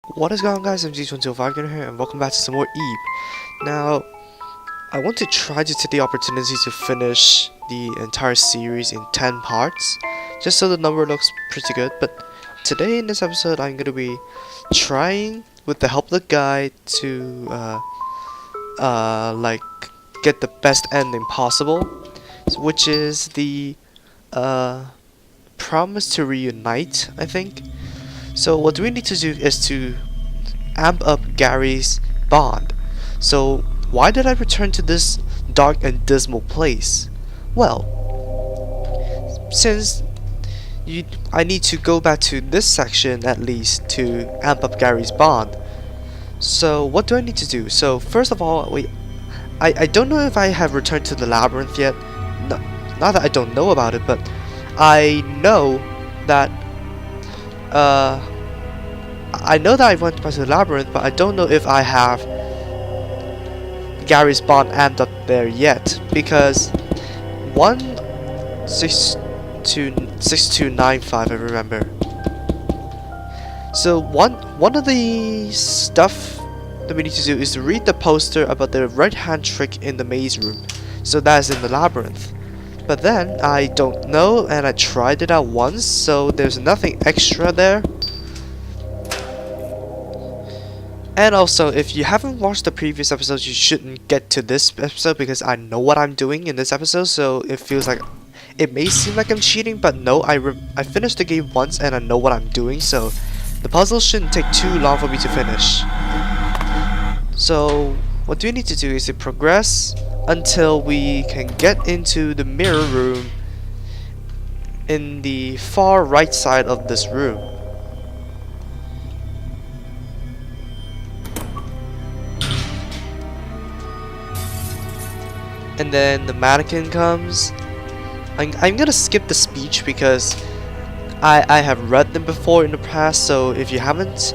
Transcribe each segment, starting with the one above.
What is going on, guys? I'm G105 here and welcome back to some more Eve. Now, I want to try to take the opportunity to finish the entire series in 10 parts, just so the number looks pretty good. But today in this episode I'm going to be trying, with the help of the guide, to like get the best ending possible, which is the promise to reunite, I think. So what we need to do is to amp up Gary's bond. So why did I return to this dark and dismal place? Well, since I need to go back to this section at least to amp up Gary's bond. So what do I need to do? So first of all, I don't know if I have returned to the labyrinth yet. No, not that I don't know about it, but I know that I know that I went back to the labyrinth, but I don't know if I have Gary's bond amped up there yet, because 16295 I remember. So one of the stuff that we need to do is to read the poster about the right hand trick in the maze room. So that is in the labyrinth. But then I don't know, and I tried it out once, so there's nothing extra there. And also, if you haven't watched the previous episodes, you shouldn't get to this episode because I know what I'm doing in this episode, so it feels like it may seem like I'm cheating, but no, I finished the game once and I know what I'm doing, so the puzzle shouldn't take too long for me to finish. So what we need to do is to progress until we can get into the mirror room in the far right side of this room. And then the mannequin comes. I'm gonna skip the speech because I have read them before in the past, so if you haven't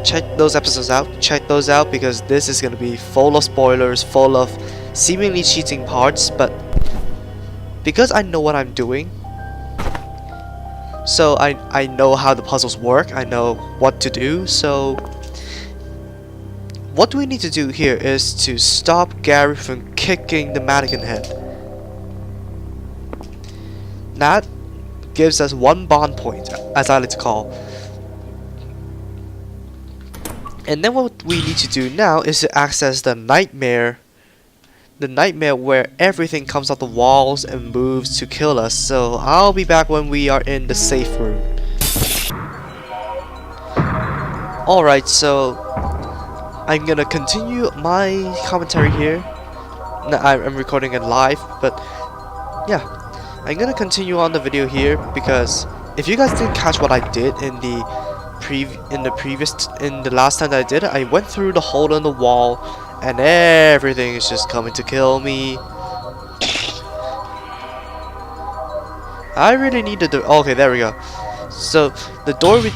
checked those episodes out, check those out, because this is gonna be full of spoilers, full of seemingly cheating parts, but because I know what I'm doing, so I know how the puzzles work, I know what to do, so what we need to do here is to stop Gary from kicking the mannequin head. That gives us one bond point, as I like to call. And then what we need to do now is to access the nightmare where everything comes off the walls and moves to kill us. So I'll be back when we are in the safe room. Alright, so I'm gonna continue my commentary here. No, I'm recording it live, but yeah, I'm gonna continue on the video here because if you guys didn't catch what I did in the last time that I did it, I went through the hole in the wall and everything is just coming to kill me. I really needed the okay, there we go. So the door we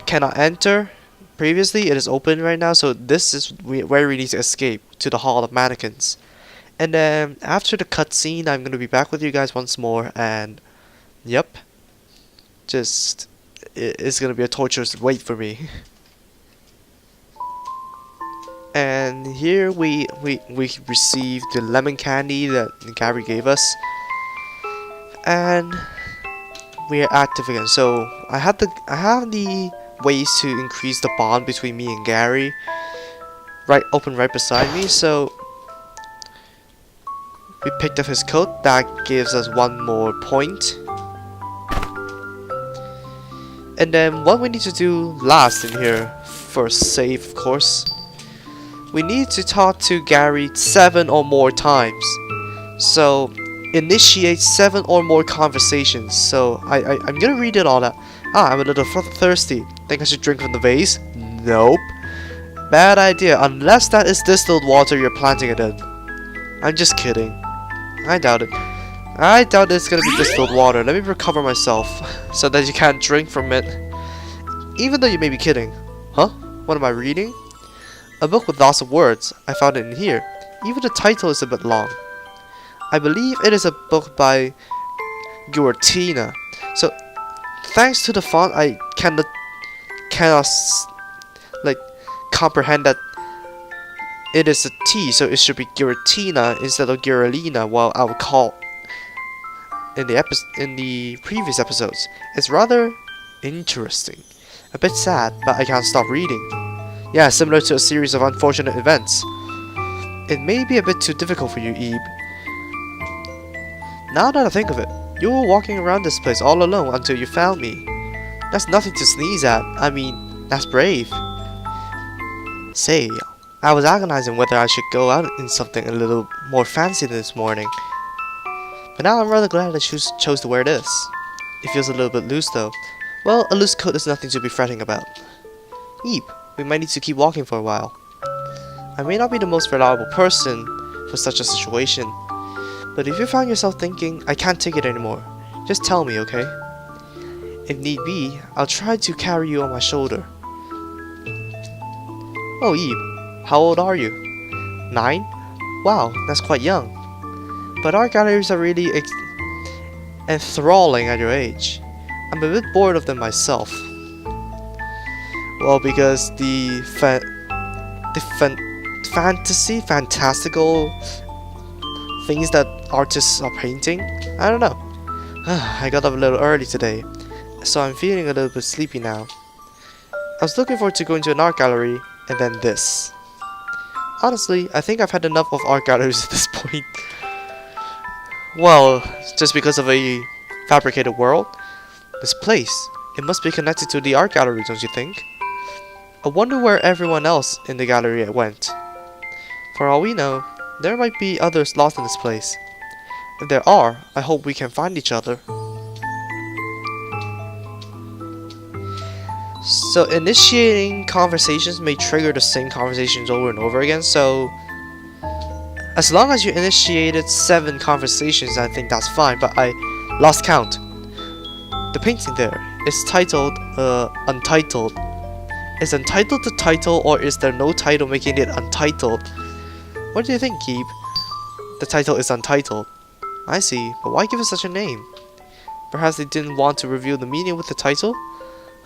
cannot enter previously, it is open right now, so this is where we need to escape, to the Hall of Mannequins. And then after the cutscene, I'm gonna be back with you guys once more, and yep, just it's gonna be a torturous wait for me. And here we received the lemon candy that Gary gave us, and we are active again. So I have the ways to increase the bond between me and Gary open right beside me, so we picked up his coat. That gives us one more point. And then what we need to do last in here, for save of course, we need to talk to Gary 7 or more times. So initiate 7 or more conversations. So I'm gonna read it all out. I'm a little thirsty. Think I should drink from the vase? Nope. Bad idea, unless that is distilled water you're planting it in. I'm just kidding. I doubt it. I doubt it's gonna be distilled water. Let me recover myself so that you can't drink from it. Even though you may be kidding. Huh? What am I reading? A book with lots of words. I found it in here. Even the title is a bit long. I believe it is a book by Guertina. So thanks to the font, I cannot like comprehend that it is a T, so it should be Giratina instead of Giralina, while I would call in the previous episodes. It's rather interesting. A bit sad, but I can't stop reading. Yeah, similar to a series of unfortunate events. It may be a bit too difficult for you, Ebe. Now that I think of it, you were walking around this place all alone until you found me. That's nothing to sneeze at. I mean, that's brave. Say, I was agonizing whether I should go out in something a little more fancy this morning. But now I'm rather glad I chose to wear this. It feels a little bit loose though. Well, a loose coat is nothing to be fretting about. Ebe, we might need to keep walking for a while. I may not be the most reliable person for such a situation, but if you find yourself thinking, I can't take it anymore, just tell me, okay? If need be, I'll try to carry you on my shoulder. Oh, Ebe, how old are you? 9? Wow, that's quite young. But art galleries are really enthralling at your age. I'm a bit bored of them myself. Well, because the fantastical things that artists are painting, I don't know. I got up a little early today, so I'm feeling a little bit sleepy now. I was looking forward to going to an art gallery, and then this. Honestly, I think I've had enough of art galleries at this point. Well, just because of a fabricated world? This place, it must be connected to the art gallery, don't you think? I wonder where everyone else in the gallery went. For all we know, there might be others lost in this place. If there are, I hope we can find each other. So initiating conversations may trigger the same conversations over and over again, so as long as you initiated 7 conversations, I think that's fine, but I lost count. The painting there is titled, Untitled. Is Untitled the title, or is there no title making it Untitled? What do you think, Keeb? The title is Untitled. I see, but why give it such a name? Perhaps they didn't want to reveal the meaning with the title?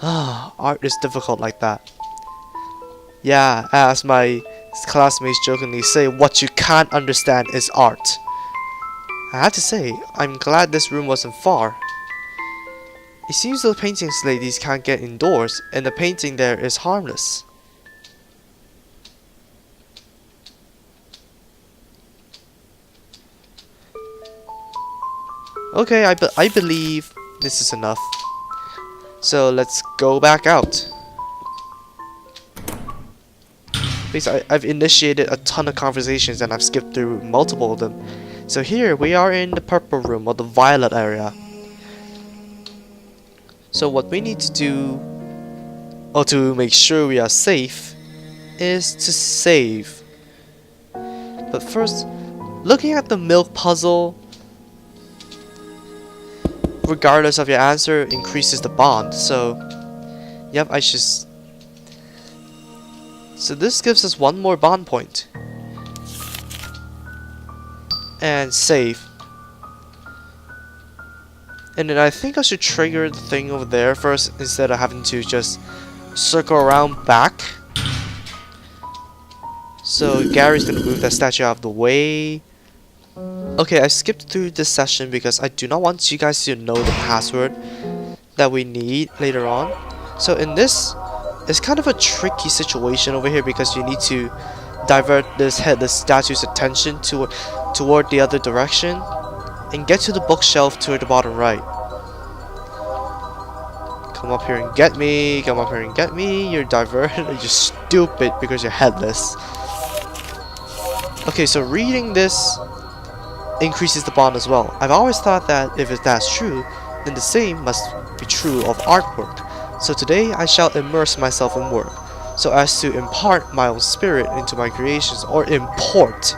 Ah, art is difficult like that. Yeah, as my classmates jokingly say, what you can't understand is art. I have to say, I'm glad this room wasn't far. It seems the painting ladies can't get indoors, and the painting there is harmless. Okay, I believe this is enough. So let's go back out. Because I've initiated a ton of conversations and I've skipped through multiple of them. So here we are in the purple room, or the violet area. So what we need to do, or to make sure we are safe, is to save. But first, looking at the milk puzzle, regardless of your answer, increases the bond. So, yep, I should. So this gives us 1 more bond point. And save. And then I think I should trigger the thing over there first instead of having to just circle around back. So Gary's gonna move that statue out of the way. Okay, I skipped through this session because I do not want you guys to know the password that we need later on. So in this, it's kind of a tricky situation over here because you need to divert this headless statue's attention toward the other direction and get to the bookshelf toward the bottom right. Come up here and get me, come up here and get me. You're diverted, you're stupid because you're headless. Okay, so reading this increases the bond as well. I've always thought that if that's true, then the same must be true of artwork. So today I shall immerse myself in work, so as to impart my own spirit into my creations, or import.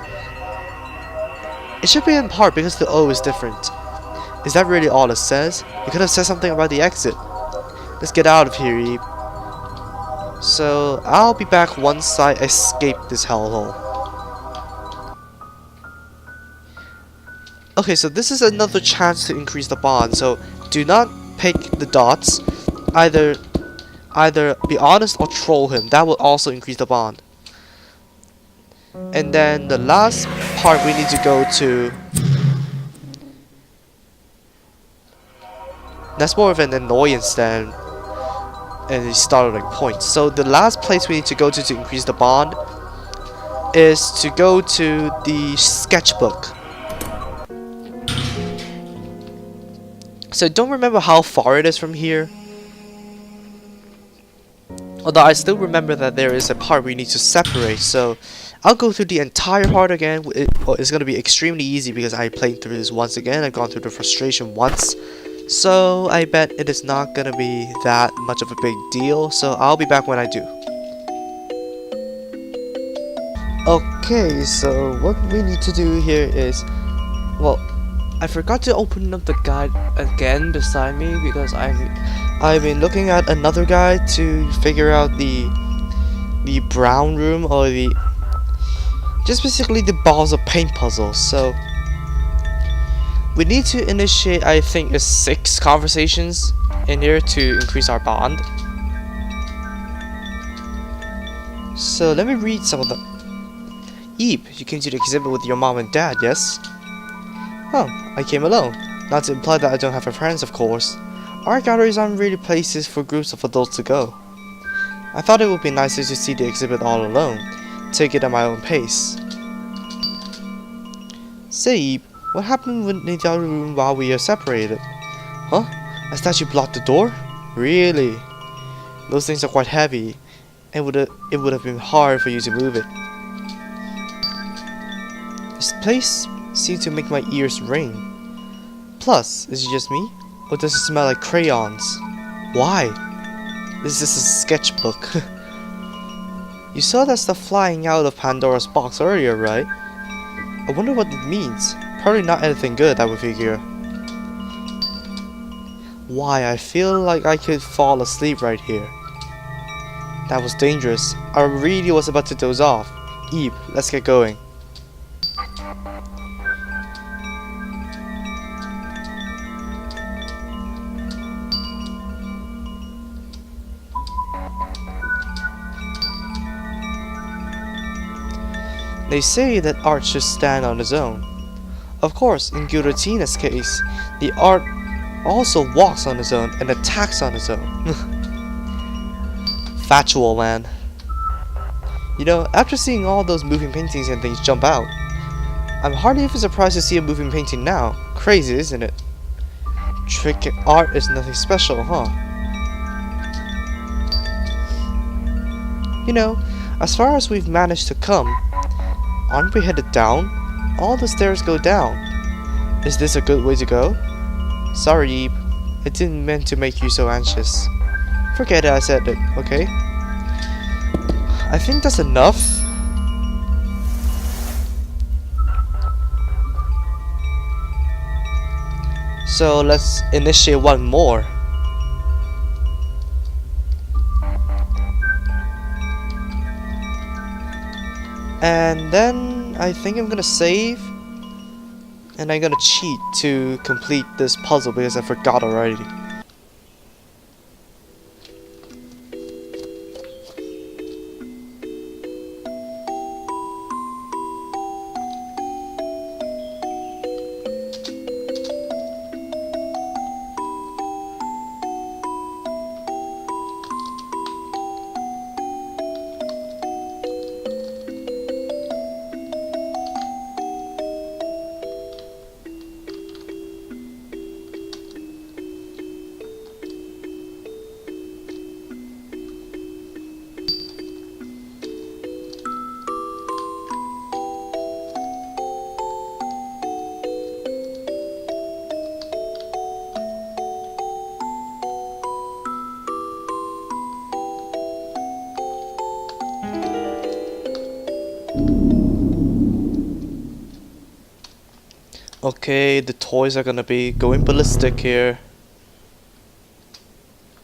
It should be impart because the O is different. Is that really all it says? You could have said something about the exit. Let's get out of here, Ebe. So I'll be back once I escape this hellhole. Okay, so this is another chance to increase the bond, so do not pick the dots. Either either be honest or troll him. That will also increase the bond. And then the last part we need to go to, that's more of an annoyance than a starting point. So the last place we need to go to increase the bond is to go to the sketchbook. So don't remember how far it is from here. Although I still remember that there is a part we need to separate, so I'll go through the entire part again. It's going to be extremely easy because I played through this once again. I've gone through the frustration once. So I bet it is not going to be that much of a big deal. So I'll be back when I do. Okay, so what we need to do here is... Well, I forgot to open up the guide again beside me because I've been looking at another guide to figure out the brown room, or just basically the balls of paint puzzle. So we need to initiate, I think, 6 conversations in here to increase our bond. So let me read some of them. Eve, you came to the exhibit with your mom and dad, yes? Oh, I came alone. Not to imply that I don't have friends, of course. Art galleries aren't really places for groups of adults to go. I thought it would be nicer to see the exhibit all alone, take it at my own pace. Say, Eve, what happened in the other room while we are separated? Huh? A statue blocked the door? Really? Those things are quite heavy, and it would have been hard for you to move it. This place seems to make my ears ring. Plus, is it just me? Or does it smell like crayons? Why? This is a sketchbook. You saw that stuff flying out of Pandora's box earlier, right? I wonder what it means. Probably not anything good, I would figure. Why, I feel like I could fall asleep right here. That was dangerous. I really was about to doze off. Eve, let's get going. They say that art should stand on its own. Of course, in Girautina's case, the art also walks on its own and attacks on its own. Factual, man. You know, after seeing all those moving paintings and things jump out, I'm hardly even surprised to see a moving painting now. Crazy, isn't it? Trick art is nothing special, huh? You know, as far as we've managed to come, aren't we headed down? All the stairs go down. Is this a good way to go? Sorry, Eve. I didn't mean to make you so anxious. Forget it, I said it, okay? I think that's enough. So let's initiate one more. And then I think I'm gonna save, and I'm gonna cheat to complete this puzzle because I forgot already. Okay, the toys are gonna be going ballistic here.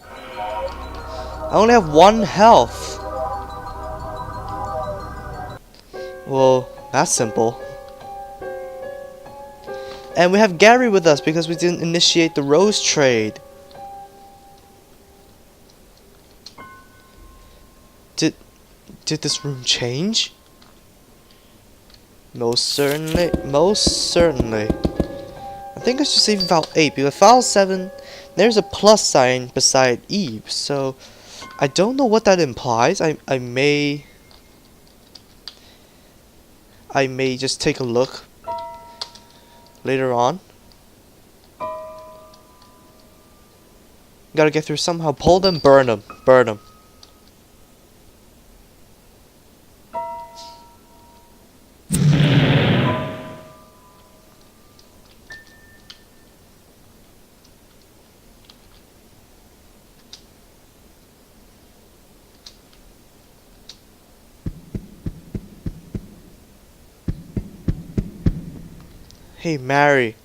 I only have 1 health. Well, that's simple. And we have Gary with us because we didn't initiate the rose trade. Did this room change? Most certainly, most certainly. I think I should save file 8 because file 7, there's a plus sign beside Eve, so I don't know what that implies. I may just take a look later on. Gotta get through somehow. Pull them, burn them, burn them. Hey, Mary.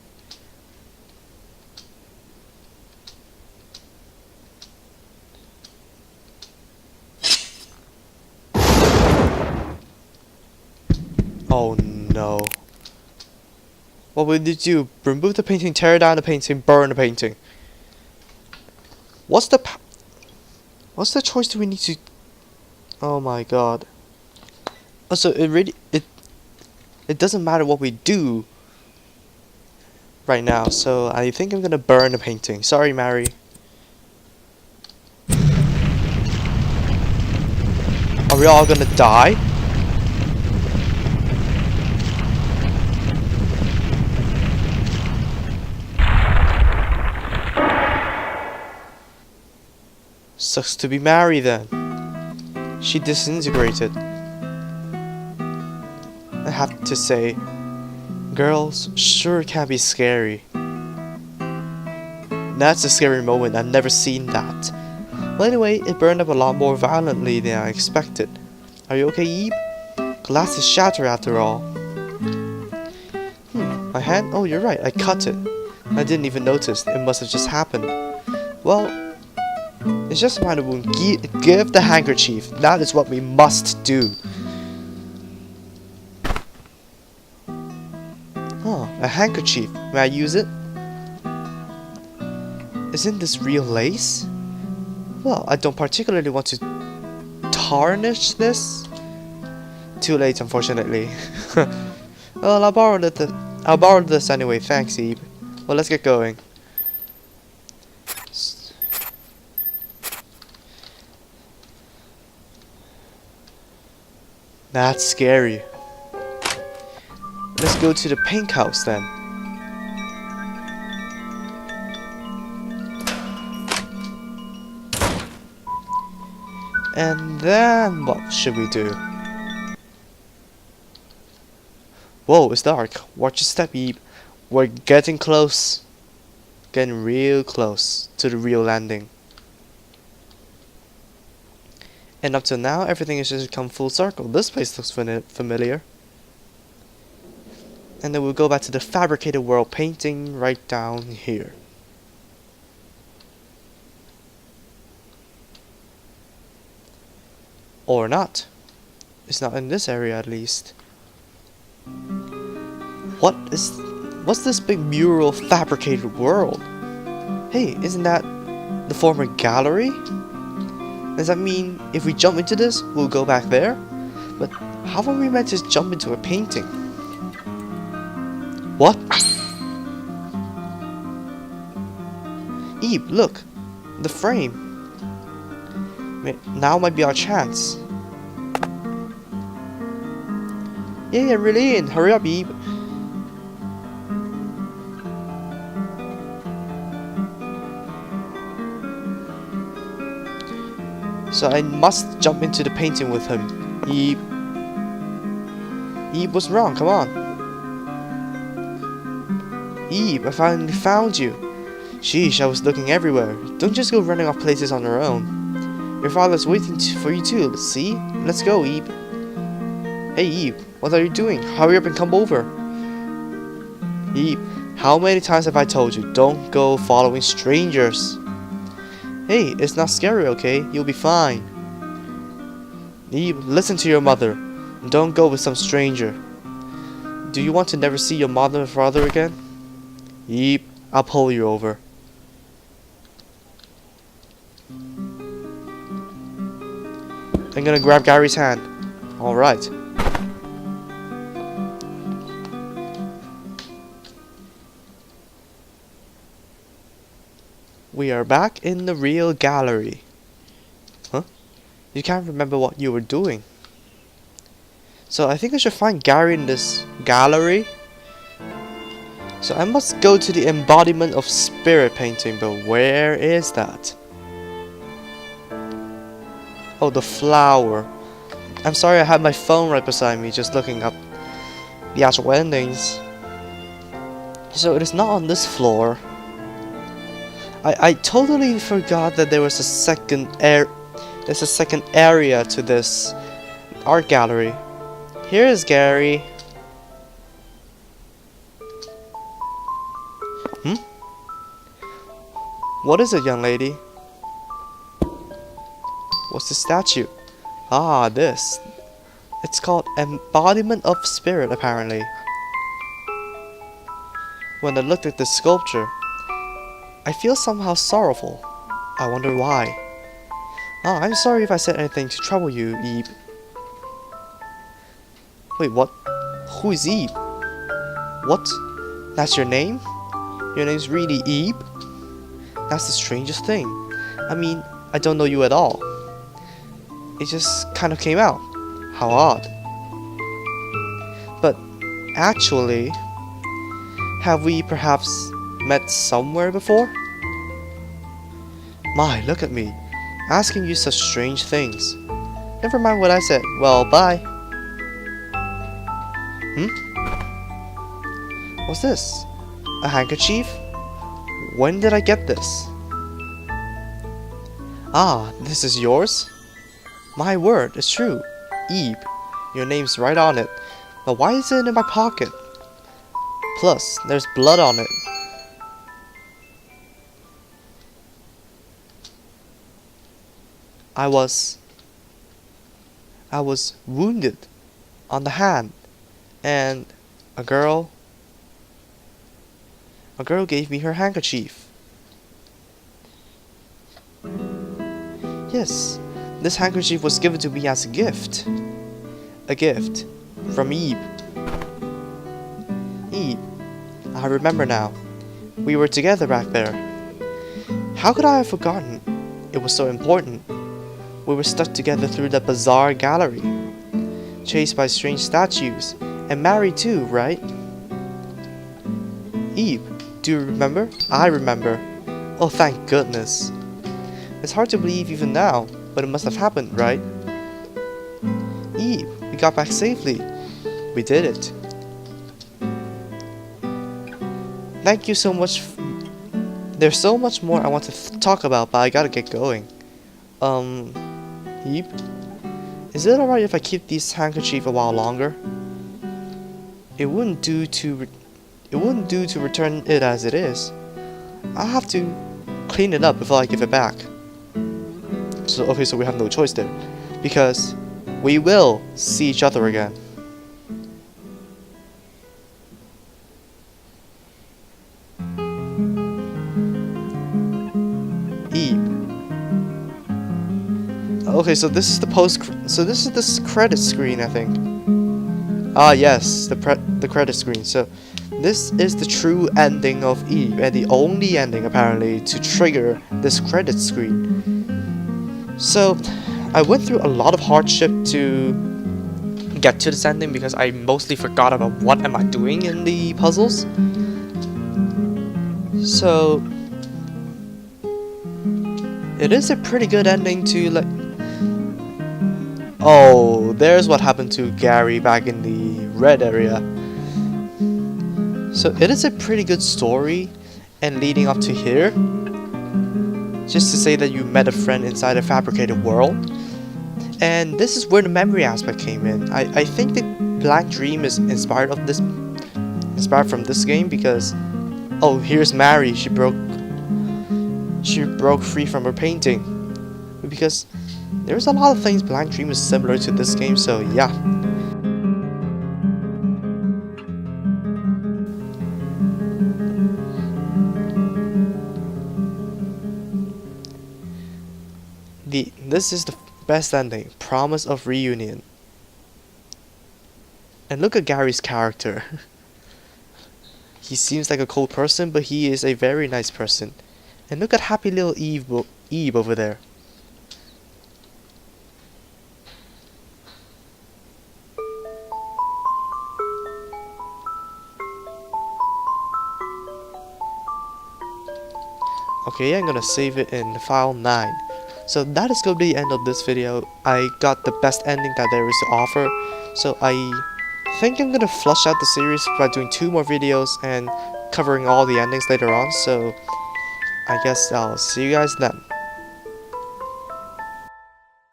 Oh no. What would you do? Remove the painting, tear down the painting, burn the painting. What's the choice do we need to... Oh my god. Also, it doesn't matter what we do right now, so I think I'm gonna burn the painting. Sorry, Mary. Are we all gonna die? Sucks to be Mary then. She disintegrated. I have to say, girls sure can be scary. That's a scary moment. I've never seen that. Well, anyway, it burned up a lot more violently than I expected. Are you okay, Eve? Glass is shattered after all. My hand? Oh, you're right. I cut it. I didn't even notice. It must have just happened. Well, it's just a minor wound. Give the handkerchief. That is what we must do. Oh, a handkerchief. May I use it? Isn't this real lace? Well, I don't particularly want to tarnish this. Too late, unfortunately. Well, I'll borrow this anyway. Thanks, Eve. Well, let's get going. That's scary. Let's go to the pink house then. And then what should we do? Whoa, it's dark. Watch your step, Eve. We're getting close. Getting real close to the real landing. And up till now, everything has just come full circle. This place looks familiar. And then we'll go back to the fabricated world painting right down here. Or not. It's not in this area at least. What's this big mural fabricated world? Hey, isn't that the former gallery? Does that mean if we jump into this, we'll go back there? But how are we meant to jump into a painting? What? Eve, look! The frame! Now might be our chance. Yeah, really in. Hurry up, Eve. So I must jump into the painting with him. Eve. Eve, what's wrong? Come on. Eve, I finally found you. Sheesh, I was looking everywhere. Don't just go running off places on your own. Your father's waiting for you too, see? Let's go, Eve. Hey, Eve, what are you doing? Hurry up and come over. Eve, how many times have I told you, don't go following strangers? Hey, it's not scary, okay? You'll be fine. Eve, listen to your mother. Don't go with some stranger. Do you want to never see your mother and father again? Eve, I'll pull you over. I'm gonna grab Gary's hand. Alright. We are back in the real gallery. Huh? You can't remember what you were doing. So I think I should find Gary in this gallery. So I must go to the embodiment of spirit painting, but where is that? Oh, the flower. I'm sorry, I had my phone right beside me just looking up the actual endings. So it is not on this floor. I totally forgot that there was a second there's a second area to this art gallery. Here is Gary. What is it, young lady? What's the statue? Ah, this. It's called Embodiment of Spirit, apparently. When I looked at this sculpture, I feel somehow sorrowful. I wonder why. Ah, I'm sorry if I said anything to trouble you, Eve. Wait, what? Who is Eve? What? That's your name? Your name's really Eve? That's the strangest thing. I mean, I don't know you at all. It just kind of came out. How odd. But actually, have we perhaps met somewhere before? My, look at me, asking you such strange things. Never mind what I said. Well, bye. What's this? A handkerchief? When did I get this? Ah, this is yours? My word, it's true. Eve, your name's right on it. But why is it in my pocket? Plus, there's blood on it. I was wounded on the hand, and a girl gave me her handkerchief. Yes, this handkerchief was given to me as a gift. A gift from Eve. Eve, I remember now. We were together back there. How could I have forgotten? It was so important. We were stuck together through the bizarre gallery, chased by strange statues, and married too, right? Eve, do you remember? I remember. Oh, thank goodness. It's hard to believe even now, but it must have happened, right? Eve, we got back safely. We did it. Thank you so much. There's so much more I want to talk about, but I gotta get going. Eve, is it alright if I keep this handkerchief a while longer? It wouldn't do to return it as it is. I'll have to clean it up before I give it back. So okay, so we have no choice there, because we will see each other again. Eve. Okay, so this is the credit screen, I think. Ah, yes, the credit screen. So this is the true ending of Eve, and the only ending apparently to trigger this credit screen. So I went through a lot of hardship to get to this ending because I mostly forgot about what am I doing in the puzzles. So it is a pretty good ending to like. Oh, there's what happened to Gary back in the red area. So it is a pretty good story, and leading up to here, just to say that you met a friend inside a fabricated world. And this is where the memory aspect came in. I think that Black Dream is inspired from this game because, oh, here's Mary. She broke free from her painting. Because there's a lot of things Black Dream is similar to this game, so yeah. This is the best ending, Promise of Reunion. And look at Gary's character. He seems like a cold person, but he is a very nice person. And look at happy little Eve over there. Okay, I'm gonna save it in file 9. So that is gonna be the end of this video. I got the best ending that there is to offer. So I think I'm gonna flush out the series by doing 2 more videos and covering all the endings later on. So I guess I'll see you guys then.